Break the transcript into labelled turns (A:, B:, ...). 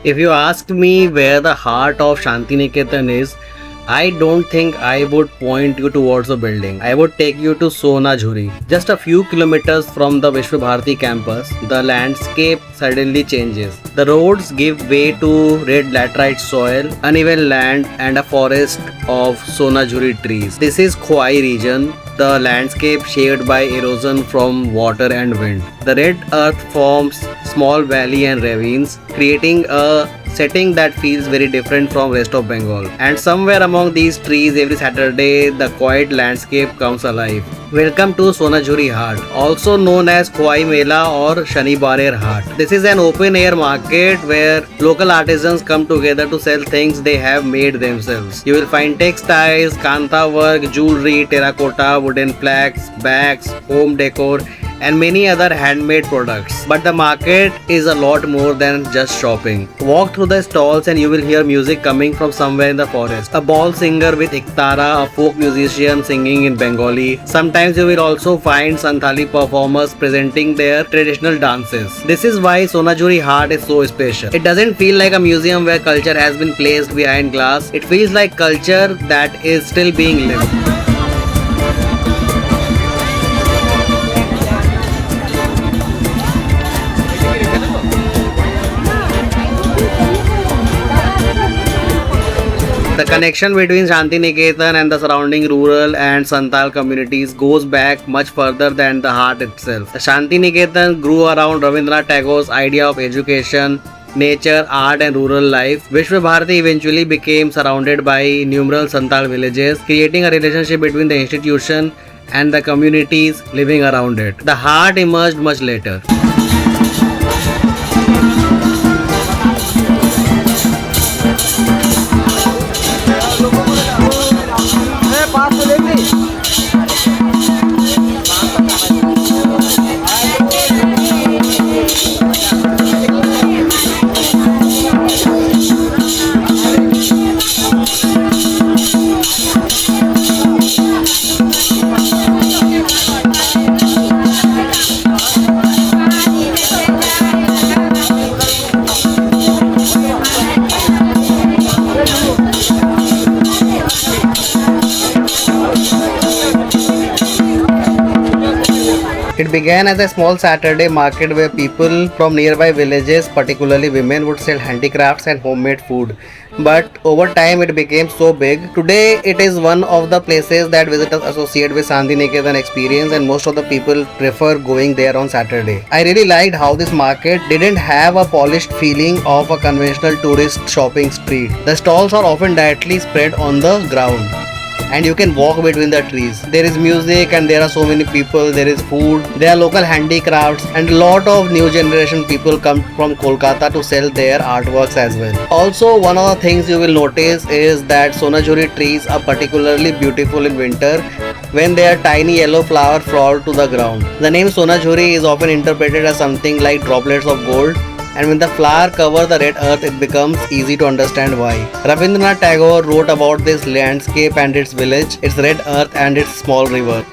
A: If you ask me where the heart of Shantiniketan is, I don't think I would point you towards a building. I would take you to Sonajhuri. Just a few kilometers from the Vishwabharati campus, the landscape suddenly changes. The roads give way to red laterite soil, uneven land, and a forest of Sonajhuri trees. This is Khoai region, the landscape shaped by erosion from water and wind. The red earth forms small valley and ravines, creating a setting that feels very different from rest of Bengal. And somewhere among these trees every Saturday the quiet landscape comes alive. Welcome to Sonajhuri Haat, also known as Khoai Mela or Shantiniketan Haat. This is an open air market where local artisans come together to sell things they have made themselves. You will find textiles, kantha work, jewelry, terracotta, wooden plaques, bags, home decor, and many other handmade products. But the market is a lot more than just shopping. Walk through the stalls and you will hear music coming from somewhere in the forest. A Baul singer with iktara, a folk musician singing in Bengali. Sometimes you will also find Santhali performers presenting their traditional dances. This is why Sonajhuri Haat is so special. It doesn't feel like a museum where culture has been placed behind glass. It feels like culture that is still being lived. The connection between Shantiniketan and the surrounding rural and Santal communities goes back much further than the Haat itself. The Shantiniketan grew around Rabindranath Tagore's idea of education, nature, art and rural life. Vishwabharati eventually became surrounded by numerous Santal villages, creating a relationship between the institution and the communities living around it. The Haat emerged much later. It began as a small Saturday market where people from nearby villages, particularly women, would sell handicrafts and homemade food. But over time it became so big. Today it is one of the places that visitors associate with Shantiniketan experience, and most of the people prefer going there on Saturday. I really liked how this market didn't have a polished feeling of a conventional tourist shopping street. The stalls are often directly spread on the ground, and you can walk between the trees. There is music and there are so many people, there is food, there are local handicrafts, and a lot of new generation people come from Kolkata to sell their artworks as well. Also, one of the things you will notice is that Sonajhuri trees are particularly beautiful in winter when their tiny yellow flowers fall to the ground. The name Sonajhuri is often interpreted as something like droplets of gold, and when the flower cover the red earth it becomes easy to understand why. Rabindranath Tagore wrote about this landscape and its village, its red earth and its small river.